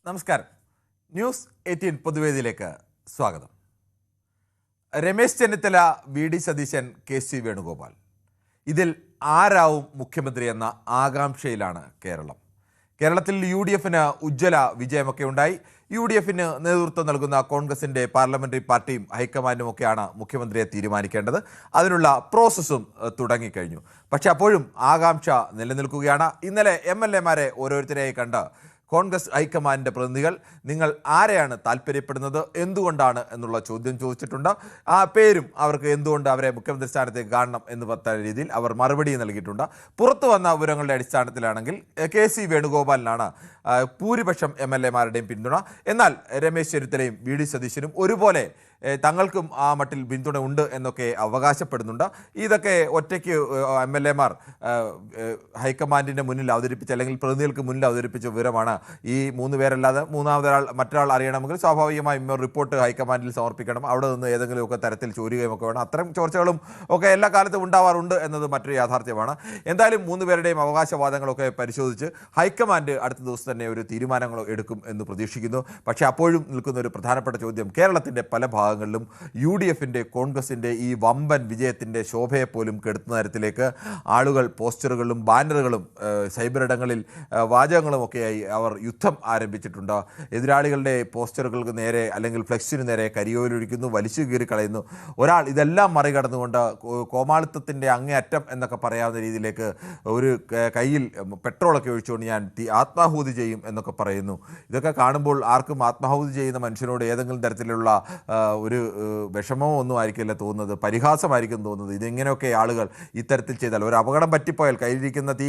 നമസ്കാരം. ന്യൂസ് 18 പൊതുവേദിയിലേക്ക് സ്വാഗതം. Ramesh Chennithala, VD. Satheesan, K C. Venugopal, ഇതിൽ ആരാവും മുഖ്യമന്ത്രി എന്ന ആകാംക്ഷയിലാണ് കേരളം. കേരളത്തിൽ UDFന് ഉജ്ജ്വല വിജയമൊക്കെ ഉണ്ടായി. UDFന് നേതൃത്വം നൽകുന്ന കോൺഗ്രസിൻ്റെ പാർലമെൻ്ററി പാർട്ടിയും ഹൈക്കമാൻഡും ഒക്കെയാണ് മുഖ്യമന്ത്രിയെ തീരുമാനിക്കേണ്ടത്. അതിനുള്ള പ്രോസസ്സും തുടങ്ങിക്കഴിഞ്ഞു. പക്ഷെ അപ്പോഴും ആകാംക്ഷ നിലനിൽക്കുകയാണ്. ഇന്നലെ MLA മാരെ ഓരോരുത്തരെയായി കണ്ട് കോൺഗ്രസ് ഹൈക്കമാൻഡിൻ്റെ പ്രതിനിധികൾ നിങ്ങൾ ആരെയാണ് താല്പര്യപ്പെടുന്നത്, എന്തുകൊണ്ടാണ് എന്നുള്ള ചോദ്യം ചോദിച്ചിട്ടുണ്ട്. ആ പേരും അവർക്ക് എന്തുകൊണ്ട് അവരെ മുഖ്യമന്ത്രി സ്ഥാനത്തേക്ക് കാണണം എന്ന് പറഞ്ഞ രീതിയിൽ അവർ മറുപടി നൽകിയിട്ടുണ്ട്. പുറത്തു വന്ന വിവരങ്ങളുടെ അടിസ്ഥാനത്തിലാണെങ്കിൽ കെ.സി. വേണുഗോപാലിനാണ് ഭൂരിപക്ഷം MLA മാരുടെയും പിന്തുണ. എന്നാൽ രമേശ് ചെന്നിത്തലയും വി.ഡി. സതീശനും ഒരുപോലെ തങ്ങൾക്കും ആ മട്ടിൽ പിന്തുണ ഉണ്ട് എന്നൊക്കെ അവകാശപ്പെടുന്നുണ്ട്. ഇതൊക്കെ ഒറ്റയ്ക്ക് MLA മാർ ഹൈക്കമാൻഡിൻ്റെ മുന്നിൽ അവതരിപ്പിച്ച അല്ലെങ്കിൽ പ്രതിനിധികൾക്ക് മുന്നിൽ അവതരിപ്പിച്ച വിവരമാണ്. ഈ മൂന്ന് പേരല്ലാതെ മറ്റൊരാൾ അറിയണമെങ്കിൽ സ്വാഭാവികമായും റിപ്പോർട്ട് ഹൈക്കമാൻഡിൽ സമർപ്പിക്കണം. അവിടെ നിന്ന് ഏതെങ്കിലുമൊക്കെ തരത്തിൽ ചോരുകയുമൊക്കെ വേണം. അത്തരം ചോർച്ചകളും ഒക്കെ എല്ലാ കാലത്തും ഉണ്ടാവാറുണ്ട് എന്നത് മറ്റൊരു യാഥാർത്ഥ്യമാണ്. എന്തായാലും മൂന്ന് പേരുടെയും അവകാശവാദങ്ങളൊക്കെ പരിശോധിച്ച് ഹൈക്കമാൻഡ് അടുത്ത ദിവസം തന്നെ ഒരു തീരുമാനങ്ങൾ എടുക്കും എന്ന് പ്രതീക്ഷിക്കുന്നു. പക്ഷേ അപ്പോഴും നിൽക്കുന്ന ഒരു പ്രധാനപ്പെട്ട ചോദ്യം, കേരളത്തിൻ്റെ പല ഭാഗങ്ങളിലും UDFൻ്റെ കോൺഗ്രസിൻ്റെ ഈ വമ്പൻ വിജയത്തിൻ്റെ ശോഭയെപ്പോലും കെടുത്തുന്ന തരത്തിലേക്ക് ആളുകൾ പോസ്റ്ററുകളും ബാനറുകളും സൈബറിടങ്ങളിൽ വാചകങ്ങളുമൊക്കെയായി അവർ യുദ്ധം ആരംഭിച്ചിട്ടുണ്ട്. എതിരാളികളുടെ പോസ്റ്ററുകൾക്ക് നേരെ അല്ലെങ്കിൽ ഫ്ലെക്സിന് നേരെ കരിയോലൊഴിക്കുന്നു, വലിച്ചു കീറിക്കളയുന്നു. ഒരാൾ ഇതെല്ലാം മറികടന്നുകൊണ്ട് കോമാളിത്തത്തിൻ്റെ അങ്ങേയറ്റം എന്നൊക്കെ പറയാവുന്ന രീതിയിലേക്ക് ഒരു കയ്യിൽ പെട്രോളൊക്കെ ഒഴിച്ചുകൊണ്ട് ഞാൻ ആത്മാഹൂതി ചെയ്യും എന്നൊക്കെ പറയുന്നു. ഇതൊക്കെ കാണുമ്പോൾ ആർക്കും ആത്മാഹൂതി ചെയ്യുന്ന മനുഷ്യനോട് ഏതെങ്കിലും തരത്തിലുള്ള ഒരു വിഷമമോ ഒന്നും ആയിരിക്കില്ല തോന്നുന്നത്, പരിഹാസമായിരിക്കും തോന്നുന്നത്. ഇതെങ്ങനെയൊക്കെ ആളുകൾ ഇത്തരത്തിൽ ചെയ്താൽ, ഒരു അപകടം പറ്റിപ്പോയാൽ, കയ്യിലിരിക്കുന്ന തീ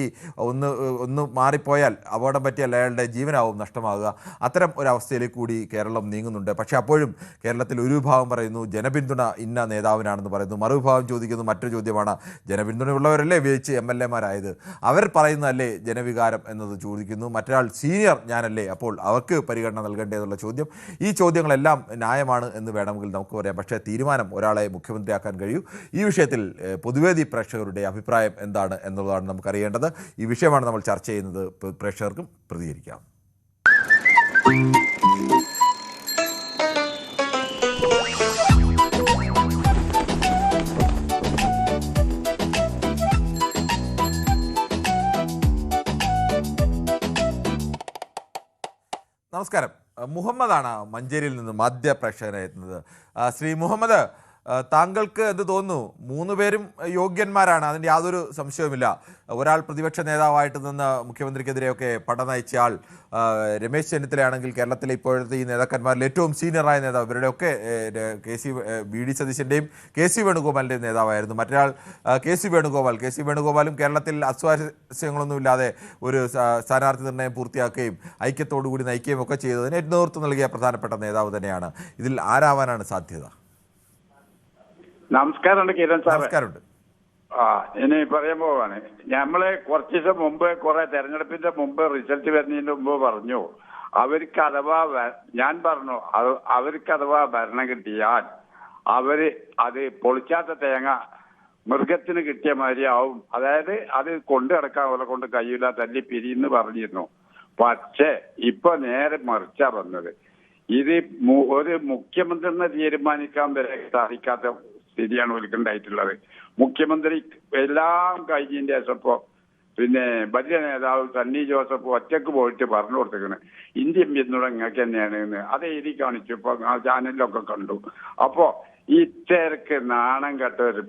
ഒന്ന് മാറിപ്പോയാൽ, അപകടം പറ്റിയാൽ അയാളുടെ ജീവനാവും നഷ്ടമാകുക. അത്തരം ഒരവസ്ഥയിലേക്ക് കൂടി കേരളം നീങ്ങുന്നുണ്ട്. പക്ഷേ അപ്പോഴും കേരളത്തിൽ ഒരു വിഭാഗം പറയുന്നു ജനപിന്തുണ ഇന്ന നേതാവിനാണെന്ന് പറയുന്നു, മറുവിഭാഗം ചോദിക്കുന്നു മറ്റൊരു ചോദ്യമാണ്, ജനപിന്തുണയുള്ളവരല്ലേ വിജയിച്ച് MLA മാരായത്, അവർ പറയുന്നതല്ലേ ജനവികാരം എന്നത് ചോദിക്കുന്നു. മറ്റൊരാൾ സീനിയർ ഞാനല്ലേ, അപ്പോൾ അവർക്ക് പരിഗണന നൽകേണ്ടതെന്നുള്ള ചോദ്യം. ഈ ചോദ്യങ്ങളെല്ലാം ന്യായമാണ് എന്ന് വേണമെങ്കിൽ നമുക്ക് പറയാം. പക്ഷേ തീരുമാനം ഒരാളെ മുഖ്യമന്ത്രിയാക്കാൻ കഴിയൂ. ഈ വിഷയത്തിൽ പൊതുവേദി പ്രേക്ഷകരുടെ അഭിപ്രായം എന്താണ് എന്നുള്ളതാണ് നമുക്കറിയേണ്ടത്. ഈ വിഷയമാണ് നമ്മൾ ചർച്ച ചെയ്യുന്നത്. പ്രേക്ഷകർക്കും പ്രതികരിക്കാം. നമസ്കാരം. മുഹമ്മദാണ് മഞ്ചേരിയിൽ നിന്ന് മാധ്യ പ്രേക്ഷകനായിരുന്നത്. ശ്രീ മുഹമ്മദ്, താങ്കൾക്ക് എന്ത് തോന്നുന്നു? മൂന്ന് പേരും യോഗ്യന്മാരാണ്, അതിൻ്റെ യാതൊരു സംശയവുമില്ല. ഒരാൾ പ്രതിപക്ഷ നേതാവായിട്ട് നിന്ന് മുഖ്യമന്ത്രിക്കെതിരെയൊക്കെ പട നയിച്ചയാൾ രമേശ് ചെന്നിത്തലയാണെങ്കിൽ കേരളത്തിലെ ഇപ്പോഴത്തെ ഈ നേതാക്കന്മാരിൽ ഏറ്റവും സീനിയറായ നേതാവ്. ഇവരുടെയൊക്കെ വി.ഡി. സതീശൻ്റെയും കെ.സി. വേണുഗോപാലിൻ്റെയും നേതാവായിരുന്നു. മറ്റൊരാൾ കെ.സി. വേണുഗോപാലും കേരളത്തിൽ അസ്വാരസ്യങ്ങളൊന്നുമില്ലാതെ ഒരു സ്ഥാനാർത്ഥി നിർണ്ണയം പൂർത്തിയാക്കുകയും ഐക്യത്തോടുകൂടി നയിക്കുകയും ഒക്കെ ചെയ്തതിന് നേതൃത്വം നൽകിയ പ്രധാനപ്പെട്ട നേതാവ് തന്നെയാണ്. ഇതിൽ ആരാവാനാണ് സാധ്യത? നമസ്കാരമുണ്ട് കിരൺ സാർ. നമസ്കാരമുണ്ട്. ഇനി പറയാൻ പോവാണ്. നമ്മള് കുറച്ച് ദിവസം മുമ്പ്, തെരഞ്ഞെടുപ്പിന്റെ മുമ്പ്, റിസൾട്ട് വരുന്നതിന് മുമ്പ് പറഞ്ഞു, അവർക്ക് അഥവാ ഭരണം കിട്ടിയാൽ അവര് അത് പൊളിച്ചാത്ത തേങ്ങ മൃഗത്തിന് കിട്ടിയ മാതിരി ആവും. അതായത് അത് കൊണ്ടു കിടക്കാൻ അവരെ കൊണ്ട് കഴിയില്ല, തല്ലി പിരിയെന്ന് പറഞ്ഞിരുന്നു. പക്ഷേ ഇപ്പൊ നേരെ മറിച്ചാ വന്നത്. ഇത് ഒരു മുഖ്യമന്ത്രിനെ തീരുമാനിക്കാൻ വരെ സാധിക്കാത്ത സ്ഥിതിയാണ് ഒരിക്കലുണ്ടായിട്ടുള്ളത്. മുഖ്യമന്ത്രി എല്ലാം കഴിഞ്ഞതിന്റെ ശേഷം പിന്നെ വലിയ നേതാവ് സണ്ണി ജോസഫ് ഒറ്റക്ക് പോയിട്ട് പറഞ്ഞു കൊടുത്തേക്കണ് ഇന്ത്യൻ പിന്തുണ ഇങ്ങൾക്ക് തന്നെയാണ് എന്ന്. അത് എഴുതി കാണിച്ചു, ഇപ്പൊ ചാനലിലൊക്കെ കണ്ടു. അപ്പോ ഇത്തരക്ക് നാണം കെട്ട ഒരു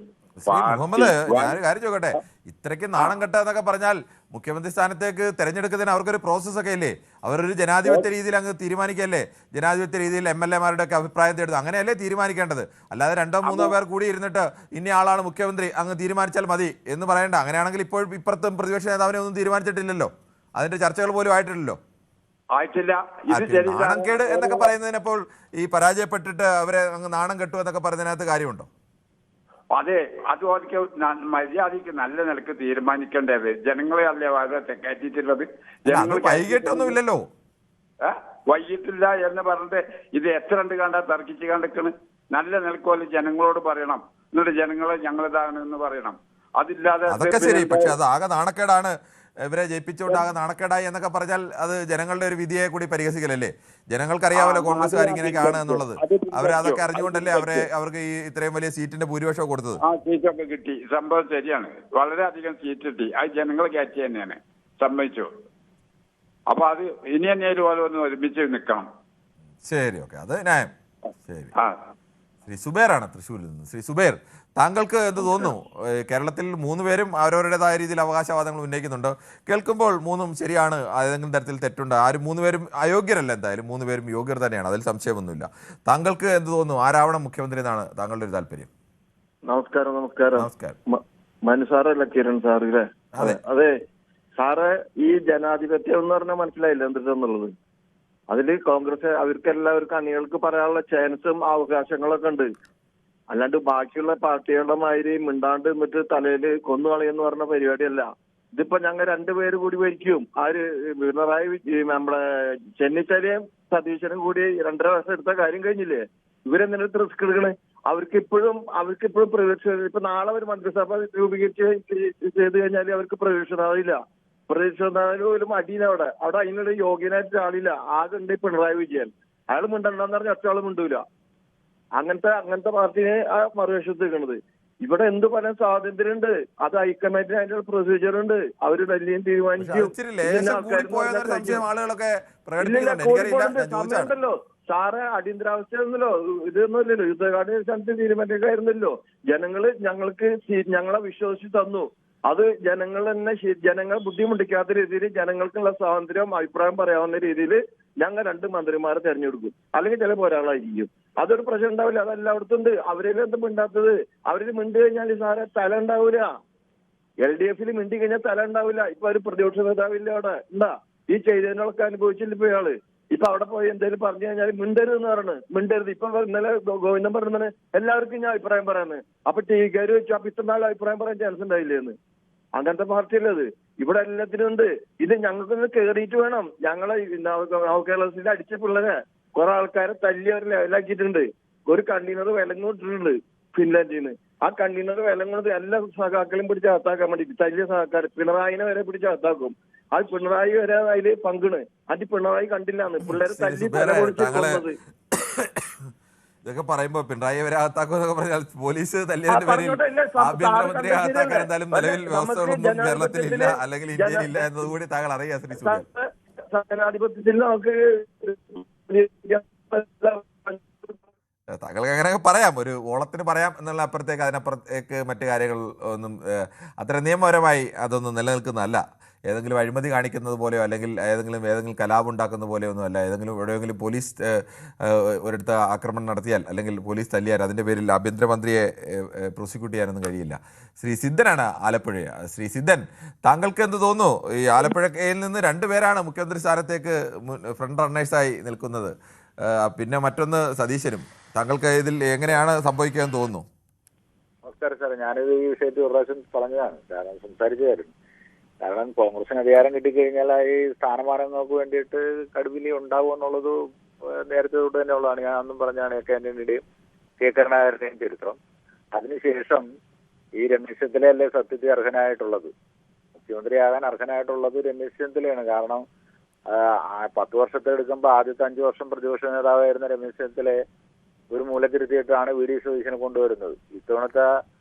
മുഹമ്മദ്, ഞാനൊരു കാര്യം ചോദിക്കട്ടെ, ഇത്രയ്ക്ക് നാണം കെട്ടുക എന്നൊക്കെ പറഞ്ഞാൽ മുഖ്യമന്ത്രി സ്ഥാനത്തേക്ക് തെരഞ്ഞെടുക്കുന്നതിന് അവർക്കൊരു പ്രോസസ്സൊക്കെ ഇല്ലേ? അവരൊരു ജനാധിപത്യ രീതിയിൽ അങ്ങ് തീരുമാനിക്കല്ലേ? ജനാധിപത്യ രീതിയിൽ MLA മാരുടെ ഒക്കെ അഭിപ്രായം തേടുന്നത് അങ്ങനെയല്ലേ തീരുമാനിക്കേണ്ടത്? അല്ലാതെ 2-3 പേർ കൂടി ഇരുന്നിട്ട് ഇന്ന ആളാണ് മുഖ്യമന്ത്രി അങ്ങ് തീരുമാനിച്ചാൽ മതി എന്ന് പറയണ്ട. അങ്ങനെയാണെങ്കിൽ ഇപ്പുറത്തും പ്രതിപക്ഷ നേതാവിനെ ഒന്നും തീരുമാനിച്ചിട്ടില്ലല്ലോ, അതിന്റെ ചർച്ചകൾ പോലും ആയിട്ടില്ലല്ലോ. നാണംകേട് എന്നൊക്കെ പറയുന്നതിനപ്പോൾ ഈ പരാജയപ്പെട്ടിട്ട് അവരെ അങ്ങ് നാണം കെട്ടു എന്നൊക്കെ പറയുന്നതിനകത്ത് കാര്യമുണ്ടോ? അതെ, അത് അവർക്ക് മര്യാദയ്ക്ക് നല്ല നിലക്ക് തീരുമാനിക്കേണ്ടത്. ജനങ്ങളെ അല്ലേ വളരെ കയറ്റിട്ടുള്ളത്. വൈകിട്ടൊന്നുമില്ലല്ലോ, വൈകിട്ടില്ല എന്ന് പറഞ്ഞിട്ട് ഇത് എത്ര കണ്ടാ തർക്കിച്ച് കണ്ടിക്കണ്. നല്ല നിലക്കോലെ ജനങ്ങളോട് പറയണം, എന്നിട്ട് ജനങ്ങളെ ഞങ്ങളിതാണ് എന്ന് പറയണം. അതില്ലാതെ അതൊക്കെ ശരി. പക്ഷെ അത് ആകെ നാണക്കേടാണ് ഇവരെ ജയിപ്പിച്ചുകൊണ്ടാകെ നാണക്കേടായി എന്നൊക്കെ പറഞ്ഞാൽ അത് ജനങ്ങളുടെ ഒരു വിധിയെ കൂടി പരിഹസിക്കലല്ലേ? ജനങ്ങൾക്കറിയാമല്ലോ കോൺഗ്രസ്സുകാർ ഇങ്ങനെയൊക്കെയാണ് എന്നുള്ളത്. അതൊക്കെ അറിഞ്ഞുകൊണ്ടല്ലേ അവർക്ക് ഈ ഇത്രയും വലിയ സീറ്റിന്റെ ഭൂരിപക്ഷം കൊടുത്തത്. ആ സീറ്റൊക്കെ കിട്ടി, സംഭവം ശരിയാണ്. വളരെയധികം സീറ്റ് കിട്ടി, അത് ജനങ്ങൾ കയറ്റി തന്നെയാണ്, സമ്മതിച്ചു. അപ്പൊ അത് ഇനി തന്നെ പോലെ ഒന്ന് ഒരുമിച്ച് നിൽക്കണം. ശരി, ഓക്കെ, അത് ന്യായം. ശരി. ശ്രീ സുബേറാണ് തൃശ്ശൂരിൽ നിന്ന്. ശ്രീ സുബേർ, താങ്കൾക്ക് എന്ത് തോന്നുന്നു? കേരളത്തിൽ 3 പേരും അവരവരുടേതായ രീതിയിൽ അവകാശവാദങ്ങൾ ഉന്നയിക്കുന്നുണ്ട്. കേൾക്കുമ്പോൾ 3ഉം ശരിയാണ്, ഏതെങ്കിലും തരത്തിൽ തെറ്റുണ്ട്? ആരും 3 പേരും അയോഗ്യരല്ല, എന്തായാലും 3 പേരും യോഗ്യർ തന്നെയാണ്, അതിൽ സംശയമൊന്നുമില്ല. താങ്കൾക്ക് എന്ത് തോന്നുന്നു? ആരാവണം മുഖ്യമന്ത്രി എന്നാണ് താങ്കളുടെ ഒരു താല്പര്യം? നമസ്കാരം. നമസ്കാരം. നമസ്കാരം. മനു സാറല്ല, കിരൺ സാറില്ലേ? അതെ സാറ്, ഈ ജനാധിപത്യം എന്ന് പറഞ്ഞാൽ മനസ്സിലായില്ല എന്തിട്ടെന്നുള്ളത്. അതില് കോൺഗ്രസ് അവർക്ക് എല്ലാവർക്കും അണികൾക്ക് പറയാനുള്ള ചാൻസും അവകാശങ്ങളൊക്കെ ഉണ്ട്. അല്ലാണ്ട് ബാക്കിയുള്ള പാർട്ടികളുടെ മാതിരി മിണ്ടാണ്ട് എന്നിട്ട് തലയില് കൊന്നുകളയെന്ന് പറഞ്ഞ പരിപാടിയല്ല. ഇതിപ്പോ ഞങ്ങൾ 2 പേര് കൂടി ഭരിക്കും. ആര്? പിണറായി, നമ്മളെ ചെന്നിത്തലയും സതീശനും കൂടി 2.5 വർഷം എടുത്ത കാര്യം കഴിഞ്ഞില്ലേ? ഇവരെന്തിനാ റിസ്ക് എടുക്കണേ? അവർക്കിപ്പോഴും പ്രവേശനം. ഇപ്പൊ നാളെ ഒരു മന്ത്രിസഭ രൂപീകരിച്ച് ചെയ്ത് കഴിഞ്ഞാൽ അവർക്ക് പ്രവേശനമാവില്ല. പ്രവേശനം അടിയിലവിടെ അതിനൊരു യോഗ്യനായിട്ട് ആളില്ല. ആകെ ഉണ്ട് പിണറായി വിജയൻ. അയാൾ മിണ്ടണ്ടെന്ന് പറഞ്ഞാൽ ഒറ്റയാളും മിണ്ടൂല. അങ്ങനത്തെ പാർട്ടിനെ ആ മറുവശത്ത് നിൽക്കണത്. ഇവിടെ എന്ത് പറയാൻ സ്വാതന്ത്ര്യമുണ്ട്. അത് ഹൈക്കമാൻഡിന് അതിന്റെ പ്രൊസീജിയർ ഉണ്ട്. അവര് ഡൽഹിയും തീരുമാനിക്കും. സമയമുണ്ടല്ലോ സാറെ, അടിയന്തരാവസ്ഥയൊന്നുമല്ലോ, ഇതൊന്നുമില്ലല്ലോ, യുദ്ധകാല തീരുമാനിക്കായിരുന്നല്ലോ. ഞങ്ങൾക്ക് ഞങ്ങളെ വിശ്വസിച്ച് തന്നു. അത് ജനങ്ങൾ തന്നെ ജനങ്ങൾ ബുദ്ധിമുട്ടിക്കാത്ത രീതിയിൽ ജനങ്ങൾക്കുള്ള സ്വാതന്ത്ര്യം അഭിപ്രായം പറയാവുന്ന രീതിയിൽ ഞങ്ങൾ 2 മന്ത്രിമാരെ തെരഞ്ഞെടുക്കും. അല്ലെങ്കിൽ ചിലപ്പോൾ ഒരാളായിരിക്കും. അതൊരു പ്രശ്നം ഉണ്ടാവില്ല. അതെല്ലായിടത്തും ഉണ്ട്. അവരിൽ എന്തും മിണ്ടാത്തത്? അവരിൽ മിണ്ടി കഴിഞ്ഞാൽ സാറെ തല ഉണ്ടാവൂല. LDF മിണ്ടി കഴിഞ്ഞാൽ തല ഉണ്ടാവില്ല. ഇപ്പൊ ഒരു പ്രതിപക്ഷ നേതാവില്ല അവിടെ ഉണ്ടാ? ഈ ചെയ്തതിനൊക്കെ അനുഭവിച്ചില്ല ഇപ്പൊ ഇയാള്. ഇപ്പൊ അവിടെ പോയി എന്തെങ്കിലും പറഞ്ഞു കഴിഞ്ഞാൽ മിണ്ടരുത് എന്ന് പറഞ്ഞു. മിണ്ടരുത്. ഇപ്പൊ ഇന്നലെ ഗോവിന്ദൻ പറഞ്ഞത് എല്ലാവർക്കും ഞാൻ അഭിപ്രായം പറയാന്ന്. അപ്പൊ ടീക്കാര് വെച്ചു, അപ്പൊ ഇത്ര നാൾ അഭിപ്രായം പറയാൻ ചാൻസ് ഉണ്ടായില്ലേന്ന്. അങ്ങനത്തെ പാർട്ടിയല്ലത്. ഇവിടെ എല്ലാത്തിനും ഉണ്ട്. ഇത് ഞങ്ങൾക്കൊന്ന് കേറിയിട്ട് വേണം. ഞങ്ങളെ കേരളത്തിൽ അടിച്ച പിള്ളേരെ കുറെ ആൾക്കാരെ തല്ലി അവർ ലെവലാക്കിയിട്ടുണ്ട്. ഒരു കണ്ടെയ്നർ വിലങ്ങ് കൊണ്ടിട്ടുണ്ട് ഫിൻലാൻഡിൽ നിന്ന്. ആ കണ്ടെയ്നർ വിലങ്ങ് കൊണ്ട് എല്ലാ സഹാക്കളും പിടിച്ച് അകത്താക്കാൻ വേണ്ടി തല്ലിയ സഹക്കാർ പിണറായിനെ വരെ പിടിച്ച് അകത്താക്കും. അത് പിണറായി വരെ അതില് പങ്കിണ്. അത് പിണറായി കണ്ടില്ലാന്ന് പിള്ളേരെ തല്ലി തല പൊളിച്ച് കൊന്നത്. ഇതൊക്കെ പറയുമ്പോ പിണറായി വരെ അകത്താക്കുമെന്നൊക്കെ പറഞ്ഞാൽ പോലീസ് തല്ലിയതിന്റെ പേരിൽ ആഭ്യന്തരമന്ത്രിയെ അകത്താക്കാൻ എന്തായാലും നിലവിൽ വ്യവസ്ഥകളൊന്നും കേരളത്തിലില്ല, അല്ലെങ്കിൽ ഇന്ത്യയിലില്ല എന്നതുകൂടി താങ്കൾ അറിയാം. ശ്രീ സുബേർ, ജനാധിപത്യത്തിൽ നമുക്ക് താങ്കൾക്ക് അങ്ങനെയൊക്കെ പറയാം, ഒരു ഓളത്തിന് പറയാം എന്നുള്ള അപ്പുറത്തേക്ക് അതിനപ്പുറത്തേക്ക് മറ്റു കാര്യങ്ങൾ ഒന്നും അത്ര നിയമപരമായി അതൊന്നും നിലനിൽക്കുന്നതല്ല. ഏതെങ്കിലും അഴിമതി കാണിക്കുന്നത് പോലെയോ അല്ലെങ്കിൽ ഏതെങ്കിലും കലാപം ഉണ്ടാക്കുന്ന പോലെയോ ഒന്നുമല്ല. എവിടെയെങ്കിലും പോലീസ് ഒരിടത്ത് ആക്രമണം നടത്തിയാൽ അല്ലെങ്കിൽ പോലീസ് തല്ലിയാൽ അതിൻ്റെ പേരിൽ ആഭ്യന്തരമന്ത്രിയെ പ്രോസിക്യൂട്ട് ചെയ്യാനൊന്നും കഴിയില്ല. ശ്രീ സിദ്ധനാണ് ആലപ്പുഴ. ശ്രീ സിദ്ധൻ, താങ്കൾക്ക് എന്ത് തോന്നുന്നു? ഈ ആലപ്പുഴയിൽ നിന്ന് 2 പേരാണ് മുഖ്യമന്ത്രി സ്ഥാനത്തേക്ക് ഫ്രണ്ട് റണ്ണേഴ്സായി നിൽക്കുന്നത്. പിന്നെ മറ്റൊന്ന് സതീശനും. താങ്കൾക്ക് ഇതിൽ എങ്ങനെയാണ് സംഭവിക്കുക എന്ന് തോന്നുന്നു? നമസ്കാരം സാറേ, ഞാനിത് ഈ വിഷയത്തിൽ ഒരു പ്രാവശ്യം പറഞ്ഞതാണ്, കാരണം സംസാരിച്ചായിരുന്നു. കാരണം കോൺഗ്രസിന് അധികാരം കിട്ടിക്കഴിഞ്ഞാൽ ഈ സ്ഥാനമാനങ്ങൾക്ക് വേണ്ടിയിട്ട് കടുപിലി ഉണ്ടാവും എന്നുള്ളത് നേരത്തെ തൊട്ട് തന്നെ ഉള്ളതാണ്. ഞാൻ അന്നും പറഞ്ഞാണ് ആന്റണിയുടെയും കെ കരുണാകരന്റെയും ചരിത്രം. അതിനുശേഷം ഈ രമേശ് ചെന്നിത്തലയല്ലേ സത്യത്തിൽ അർഹനായിട്ടുള്ളത്. മുഖ്യമന്ത്രിയാകാൻ അർഹനായിട്ടുള്ളത് രമേശ് ചെന്നിത്തലയാണ്. കാരണം 10 വർഷത്തെ എടുക്കുമ്പോൾ ആദ്യത്തെ 5 വർഷം പ്രതിപക്ഷ നേതാവായിരുന്ന രമേശ് ചെന്നിത്തലയെ ഒരു മൂലത്തിരുത്തിയിട്ടാണ് വി ഡി സതീശനെ കൊണ്ടുവരുന്നത്. ഇത്തവണത്തെ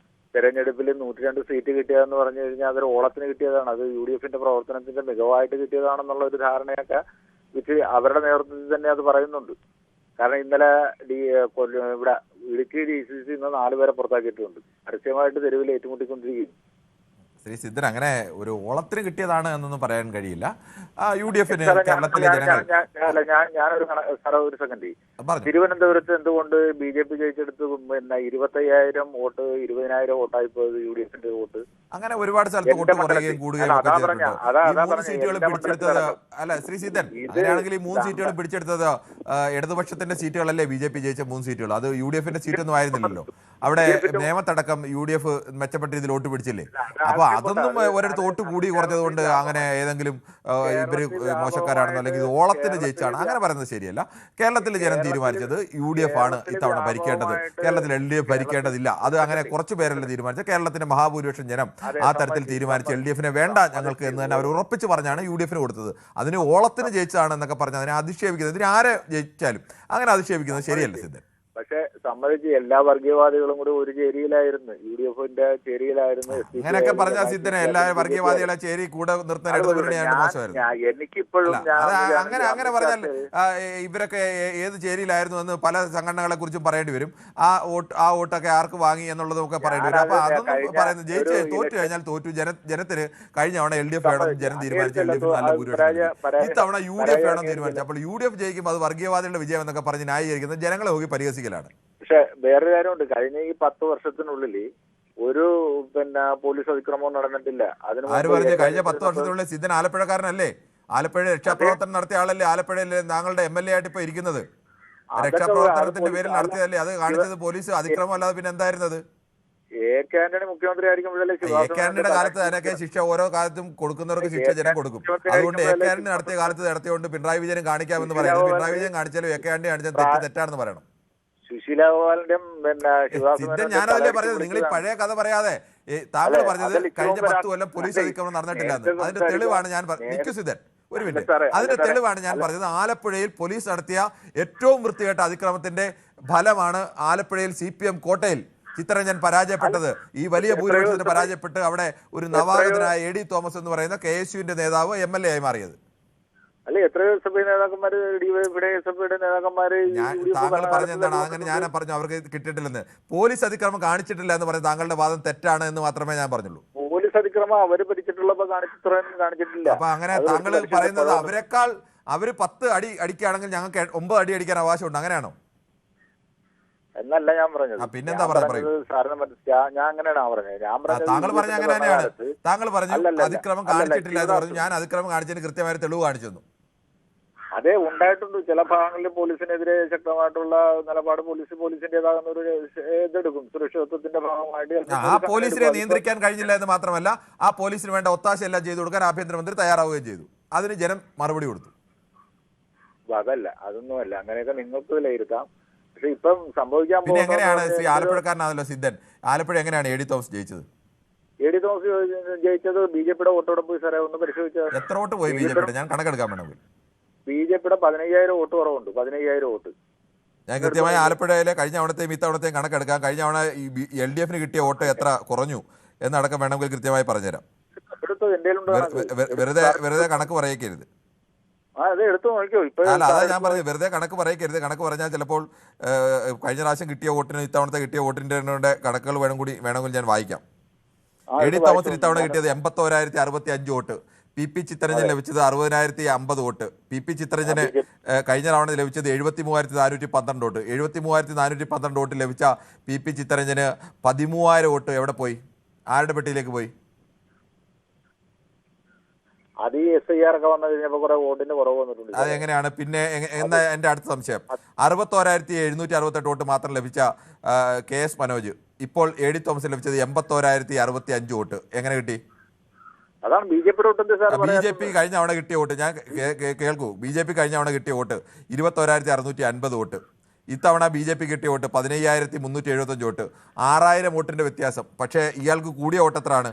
തെരഞ്ഞെടുപ്പിൽ 102 സീറ്റ് കിട്ടിയതെന്ന് പറഞ്ഞു കഴിഞ്ഞാൽ അതൊരു ഓളത്തിന് കിട്ടിയതാണ്. അത് UDF പ്രവർത്തനത്തിന്റെ മികവായിട്ട് കിട്ടിയതാണെന്നുള്ള ഒരു ധാരണയൊക്കെ വെച്ച് അവരുടെ നേതൃത്വത്തിൽ തന്നെ അത് പറയുന്നുണ്ട്. കാരണം ഇന്നലെ ഇവിടെ ഇടുക്കി DCC 4 പേരെ പുറത്താക്കിയിട്ടുണ്ട്. പരസ്യമായിട്ട് തെരുവിൽ ഏറ്റുമുട്ടിക്കൊണ്ടിരിക്കുന്നു. ശ്രീ സിദ്ധൻ, അങ്ങനെ ഒരു ഓളത്തിന് കിട്ടിയതാണ് എന്നൊന്നും പറയാൻ കഴിയില്ല. UDF കേരളത്തിലെ ജനങ്ങൾ ഒരു സെക്കൻഡ്, തിരുവനന്തപുരത്ത് എന്തുകൊണ്ട് BJP ജയിച്ചെടുത്ത് 25,000 വോട്ട് 20,000 വോട്ടായി പോയത് UDF വോട്ട്? അങ്ങനെ ഒരുപാട് സ്ഥലത്ത് വോട്ട് കുറയുകയും കൂടുകയും സീറ്റുകൾ പിടിച്ചെടുത്തത് അല്ല ശ്രീ സിദ്ധൻ, അങ്ങനെയാണെങ്കിൽ ഈ 3 സീറ്റുകൾ പിടിച്ചെടുത്തത് ഇടതുപക്ഷത്തിന്റെ സീറ്റുകളല്ലേ BJP ജയിച്ച 3 സീറ്റുകൾ? അത് UDF സീറ്റൊന്നും ആയിരുന്നില്ലല്ലോ. അവിടെ നേമത്തടക്കം UDF മെച്ചപ്പെട്ട രീതിയിൽ വോട്ട് പിടിച്ചില്ലേ? അപ്പൊ അതൊന്നും ഒരിടത്ത് വോട്ട് കൂടി കുറഞ്ഞതുകൊണ്ട് അങ്ങനെ ഏതെങ്കിലും ഇവര് മോശക്കാരാണെന്നോ അല്ലെങ്കിൽ ഇത് ഓളത്തിന് ജയിച്ചാണ് അങ്ങനെ പറയുന്നത് ശരിയല്ല. കേരളത്തിലെ ജനം തീരുമാനിച്ചത് UDF ആണ് ഇത്തവണ ഭരിക്കേണ്ടത്, കേരളത്തിൽ LDF ഭരിക്കേണ്ടതില്ല. അത് അങ്ങനെ കുറച്ചു പേരല്ല തീരുമാനിച്ചത്. കേരളത്തിന്റെ മഹാഭൂരിപക്ഷം ജനം ആ തരത്തിൽ തീരുമാനിച്ച് LDF വേണ്ട ഞങ്ങൾക്ക് എന്ന് തന്നെ അവർ ഉറപ്പിച്ച് പറഞ്ഞാണ് UDF കൊടുത്തത്. അതിന് ഓളത്തിന് ജയിച്ചതാണ് എന്നൊക്കെ പറഞ്ഞ് അതിനെ അധിക്ഷേപിക്കുന്നത്, ഇതിന് ആരെ ജയിച്ചാലും അങ്ങനെ അധിക്ഷേപിക്കുന്നത് ശരിയല്ല സിദ്ധൻ. പക്ഷെ സമ്മതിച്ച് എല്ലാ വർഗീയവാദികളും കൂടി ഒരു ചേരിയിലായിരുന്നു, UDFന്റെ ചേരിയിലായിരുന്നു. അങ്ങനെയൊക്കെ പറഞ്ഞ സിദ്ധനെ എല്ലാ വർഗീയവാദികളെ ചേരി കൂടെ നിർത്താനായിട്ട് മോശമായിരുന്നു. എനിക്കിപ്പോഴും അങ്ങനെ പറഞ്ഞാൽ ഇവരൊക്കെ ഏത് ചേരിയിലായിരുന്നു എന്ന് പല സംഘടനകളെ കുറിച്ചും പറയേണ്ടി വരും. ആ വോട്ടൊക്കെ ആർക്ക് വാങ്ങി എന്നുള്ളതൊക്കെ പറയേണ്ടി വരും. അപ്പൊ അതൊന്നും പറയുന്നത് ജയിച്ച് തോറ്റു കഴിഞ്ഞാൽ തോറ്റു. ജനത്തിന് കഴിഞ്ഞ തവണ LDF വേണം ജനം തീരുമാനിച്ചു, LDF നല്ല ഭൂരിപക്ഷം. ഇത്തവണ UDF വേണം തീരുമാനിച്ചു. അപ്പോൾ UDF ജയിക്കുമ്പോൾ അത് വർഗീയവാദികളുടെ വിജയം എന്നൊക്കെ പറഞ്ഞ് ന്യായീകരിക്കുന്നത് ജനങ്ങളെ നോക്കി പരിഹസിക്കലാണ്. പക്ഷെ വേറൊരു കാര്യമുണ്ട്, കഴിഞ്ഞ ഈ 10 വർഷത്തിനുള്ളിൽ ഒരു പോലീസ് അതിക്രമവും നടന്നിട്ടില്ല. ആര് പറഞ്ഞു? കഴിഞ്ഞ 10 വർഷത്തിനുള്ളിൽ സിദ്ധൻ ആലപ്പുഴക്കാരനല്ലേ? ആലപ്പുഴ രക്ഷാപ്രവർത്തനം നടത്തിയ ആളല്ലേ? ആലപ്പുഴയിലെ താങ്കളുടെ MLA ആയിട്ട് ഇപ്പൊ ഇരിക്കുന്നത് രക്ഷാപ്രവർത്തനത്തിന്റെ പേരിൽ നടത്തിയതല്ലേ? അത് കാണിച്ചത് പോലീസ് അതിക്രമം അല്ലാതെ പിന്നെ എന്തായിരുന്നത്? A.K. ആന്റണി മുഖ്യമന്ത്രി ആയിരിക്കുമ്പോഴല്ലേ A.K. ആന്റണിയുടെ കാലത്ത് അതിനൊക്കെ ശിക്ഷ ഓരോ കാലത്തും കൊടുക്കുന്നവർക്ക് ശിക്ഷ ജനം കൊടുക്കും. അതുകൊണ്ട് A.K. ആന്റണി നടത്തിയ കാലത്ത് നടത്തിയോണ്ട് പിണറായി വിജയൻ കാണിക്കാമെന്ന് പറയുന്നത് പിണറായി വിജയൻ കാണിച്ചാലും A.K. ആന്റണി കാണിച്ചാൽ തെറ്റാണെന്ന് പറയണം. സുശീലാഗോപാലിന്റെയും സിദ്ധൻ ഞാനതല്ലേ പറഞ്ഞത്. നിങ്ങൾ ഈ പഴയ കഥ പറയാതെ താങ്കൾ പറഞ്ഞത് കഴിഞ്ഞ 10 കൊല്ലം പോലീസ് അതിക്രമം നടന്നിട്ടില്ല എന്ന്. അതിന്റെ തെളിവാണ് ഞാൻ സിദ്ധൻ ഒരു മിനിറ്റ് അതിന്റെ തെളിവാണ് ഞാൻ പറഞ്ഞത്. ആലപ്പുഴയിൽ പോലീസ് നടത്തിയ ഏറ്റവും വൃത്തികെട്ട അതിക്രമത്തിന്റെ ഫലമാണ് ആലപ്പുഴയിൽ CPM കോട്ടയിൽ ചിത്തരഞ്ജൻ പരാജയപ്പെട്ടത്. ഈ വലിയ ഭൂരിപക്ഷത്തിന് പരാജയപ്പെട്ട് അവിടെ ഒരു നവാഗതനായ A.D. തോമസ് എന്ന് പറയുന്ന KSUവിന്റെ നേതാവ് MLA ആയി മാറിയത്. അല്ലെ എത്രയോ സഭ നേതാക്കന്മാര് നേതാക്കന്മാര് താങ്കൾ പറഞ്ഞെന്താണ്? അങ്ങനെ ഞാൻ പറഞ്ഞു അവർക്ക് കിട്ടിയിട്ടില്ലെന്ന്. പോലീസ് അതിക്രമം കാണിച്ചിട്ടില്ല എന്ന് പറഞ്ഞ് താങ്കളുടെ വാദം തെറ്റാണ് എന്ന് മാത്രമേ ഞാൻ പറഞ്ഞുള്ളൂ. പോലീസ് അതിക്രമം അവര് ഭരിച്ചിട്ടുള്ളപ്പോ കാണിച്ചിട്ടില്ല. അപ്പൊ അങ്ങനെ താങ്കൾ പറയുന്നത് അവരെക്കാൾ അവര് 10 അടി അടിക്കുകയാണെങ്കിൽ ഞങ്ങൾക്ക് 9 അടി അടിക്കാൻ അവകാശമുണ്ട്, അങ്ങനെയാണോ? എന്നല്ല ഞാൻ പറഞ്ഞത്. പിന്നെന്താ പറഞ്ഞത്? ഞാൻ അങ്ങനെയാണ് പറഞ്ഞത്. താങ്കൾ പറഞ്ഞ അങ്ങനെ തന്നെയാണ്. താങ്കൾ പറഞ്ഞു അതിക്രമം കാണിച്ചിട്ടില്ല എന്ന് പറഞ്ഞു. ഞാൻ അതിക്രമം കാണിച്ചതിന് കൃത്യമായ തെളിവ് കാണിച്ചു തന്നു. അതെ ഉണ്ടായിട്ടുണ്ട്. ചില ഭാഗങ്ങളിൽ പോലീസിനെതിരെ ശക്തമായിട്ടുള്ള നിലപാട് പോലീസിന്റേതാകുന്ന ഒരു ഇതെടുക്കും. സുരക്ഷിതത്വത്തിന്റെ ഭാഗമായിട്ട് ആ പോലീസിനെ നിയന്ത്രിക്കാൻ കഴിഞ്ഞില്ല എന്ന് മാത്രമല്ല ആ പോലീസിന് വേണ്ട ഒത്താശ എല്ലാം ചെയ്തു കൊടുക്കാൻ ആഭ്യന്തരമന്ത്രി തയ്യാറാവുകയും ചെയ്തു. അതിന് ജനം മറുപടി കൊടുത്തു. അതല്ല, അതൊന്നുമല്ല. അങ്ങനെയൊക്കെ നിങ്ങൾക്ക് വിലയിരുത്താം. പക്ഷെ ഇപ്പം സംഭവിക്കാൻ പിന്നെ എങ്ങനെയാണ് ശ്രീ ആലപ്പുഴക്കാരനാണല്ലോ സിദ്ധൻ, ആലപ്പുഴ എങ്ങനെയാണ് A.D. തോമസ് ജയിച്ചത്? A.D. തോമസ് ജയിച്ചത് BJPയുടെ വോട്ടോടെ പോയി സാറേ ഒന്ന് പരിശോധിച്ചാൽ. എത്ര വോട്ട് പോയി BJPയുടെ? ഞാൻ കണക്കെടുക്കാൻ വേണമെങ്കിൽ BJPയുടെ 15,000 വോട്ട് കുറവുണ്ട്. 15,000 വോട്ട്. ഞാൻ കൃത്യമായി ആലപ്പുഴയിലെ കഴിഞ്ഞ തവണത്തെയും ഇത്തവണത്തെയും കണക്കെടുക്കാം. കഴിഞ്ഞ തവണ LDFന് കിട്ടിയ വോട്ട് എത്ര കുറഞ്ഞു എന്നടക്കം വേണമെങ്കിൽ കൃത്യമായി പറഞ്ഞുതരാം. വെറുതെ കണക്ക് പറയിക്കരുത്. അല്ല അതാ ഞാൻ പറഞ്ഞു, വെറുതെ കണക്ക് പറയിക്കരുത്. കണക്ക് പറഞ്ഞാൽ ചിലപ്പോൾ കഴിഞ്ഞ പ്രാവശ്യം കിട്ടിയ വോട്ടിന് ഇത്തവണത്തെ കിട്ടിയ വോട്ടിന്റെ കണക്കുകൾ വേണമെങ്കിൽ ഞാൻ വായിക്കാം. A.D. തോമസിന് ഇത്തവണ കിട്ടിയത് 81,065 വോട്ട്. PP ചിത്തരഞ്ജൻ ലഭിച്ചത് 60,050 വോട്ട്. PP ചിത്തരഞ്ജന് കഴിഞ്ഞ തവണ ലഭിച്ചത് 73,412 വോട്ട്. 73,412 വോട്ട് ലഭിച്ച PP ചിത്തരഞ്ജന് 13,000 വോട്ട് എവിടെ പോയി? ആരുടെ പെട്ടിയിലേക്ക് പോയി? അത് SIR ഒക്കെ വന്നു കഴിഞ്ഞപ്പോൾ കുറെ വോട്ടിന്റെ കുറവ് വന്നിട്ടുണ്ട്. അതെങ്ങനെയാണ്? പിന്നെ എന്താ എന്റെ അടുത്ത സംശയം? 61,768 വോട്ട് മാത്രം ലഭിച്ച KS മനോജ് ഇപ്പോൾ A.D. തോമസ് ലഭിച്ചത് 81,065 വോട്ട് എങ്ങനെ കിട്ടി? അതാണ് BJP കഴിഞ്ഞ തവണ കിട്ടിയ വോട്ട്. ഞാൻ കേൾക്കൂ. BJP കഴിഞ്ഞ തവണ കിട്ടിയ വോട്ട് 21,650 വോട്ട്. ഇത്തവണ BJP കിട്ടിയ വോട്ട് 15,375 വോട്ട്. 6,000 വോട്ടിന്റെ വ്യത്യാസം. പക്ഷേ ഇയാൾക്ക് കൂടിയ വോട്ട് എത്രയാണ്?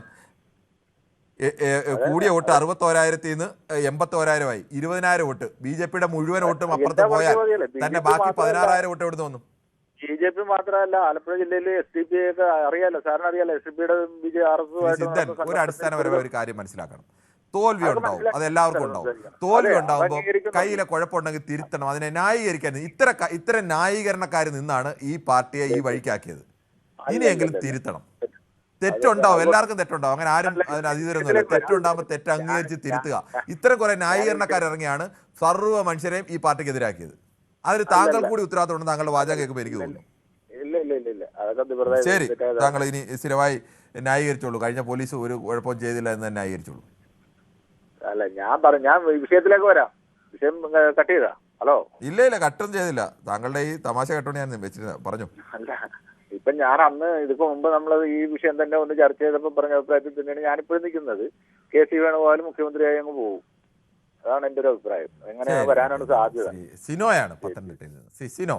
കൂടിയ വോട്ട് 61,000 നിന്ന് 81,000 ആയി. 20,000 വോട്ട്. BJPയുടെ മുഴുവൻ വോട്ടും അപ്പുറത്ത് പോയാൽ തന്നെ ബാക്കി 16,000 വോട്ട് എവിടെ വന്നു? BJP മാത്രമല്ല ആലപ്പുഴ ജില്ലയിൽ SDP ഒക്കെ അറിയാലോ, സാറിന് അറിയാലോ. SDPയുടെ സിദ്ധൻ ഒരു അടിസ്ഥാനപരമായ ഒരു കാര്യം മനസ്സിലാക്കണം. തോൽവി ഉണ്ടാവും, അത് എല്ലാവർക്കും ഉണ്ടാവും. തോൽവി ഉണ്ടാവുമ്പോൾ കയ്യിലെ കുഴപ്പമുണ്ടെങ്കിൽ തിരുത്തണം. അതിനെ ന്യായീകരിക്കാൻ ഇത്തരം ന്യായീകരണക്കാർ നിന്നാണ് ഈ പാർട്ടിയെ ഈ വഴിക്കാക്കിയത്. ഇനിയെങ്കിലും തിരുത്തണം. തെറ്റുണ്ടാവും, എല്ലാവർക്കും തെറ്റുണ്ടാവും. അങ്ങനെ ആരും അതിന് അതീതരൊന്നുമില്ല. തെറ്റുണ്ടാകുമ്പോൾ തെറ്റ് അംഗീകരിച്ച് തിരുത്തുക. ഇത്തരം കുറെ ന്യായീകരണക്കാരിറങ്ങിയാണ് സർവ്വ മനുഷ്യരെയും ഈ പാർട്ടിക്ക് എതിരാക്കിയത്. അതിന് താങ്കൾ കൂടി ഉത്തരവാദിത്തമുണ്ട്. താങ്കളുടെ വാചകം കേൾക്കുമ്പോൾ എനിക്ക് തോന്നുന്നു. ശരി, താങ്കൾ ഇനി സ്ഥിരമായി ന്യായീകരിച്ചോളൂ. കഴിഞ്ഞ പോലീസ് ഒരു കുഴപ്പവും ചെയ്തില്ല എന്ന് തന്നെ ന്യായീകരിച്ചോളൂ. അല്ല ഞാൻ വിഷയത്തിലേക്ക് വരാം. വിഷയം കട്ട് ചെയ്താ? ഹലോ, ഇല്ല കട്ടൊന്നും ചെയ്തില്ല. താങ്കളുടെ ഈ തമാശ കട്ടോണ്ട് ഞാൻ വെച്ചിരുന്ന പറഞ്ഞു. അല്ല ഇപ്പൊ ഞാൻ അന്ന് ഇതിപ്പോ മുമ്പ് നമ്മൾ ഈ വിഷയം തന്നെ ഒന്ന് ചർച്ച ചെയ്തപ്പോൾ പറഞ്ഞ അഭിപ്രായത്തിൽ തന്നെയാണ് ഞാനിപ്പോഴും നിൽക്കുന്നത്. കെ.സി. വേണുഗോപാൽ മുഖ്യമന്ത്രിയായി അങ്ങ് പോകും. അതാണ് എൻ്റെ ഒരു അഭിപ്രായം. എങ്ങനെ വരാനാണ് സാധ്യത? സിനോയാണ് പത്തനംതിട്ടയിൽ നിന്ന്. സിനോ,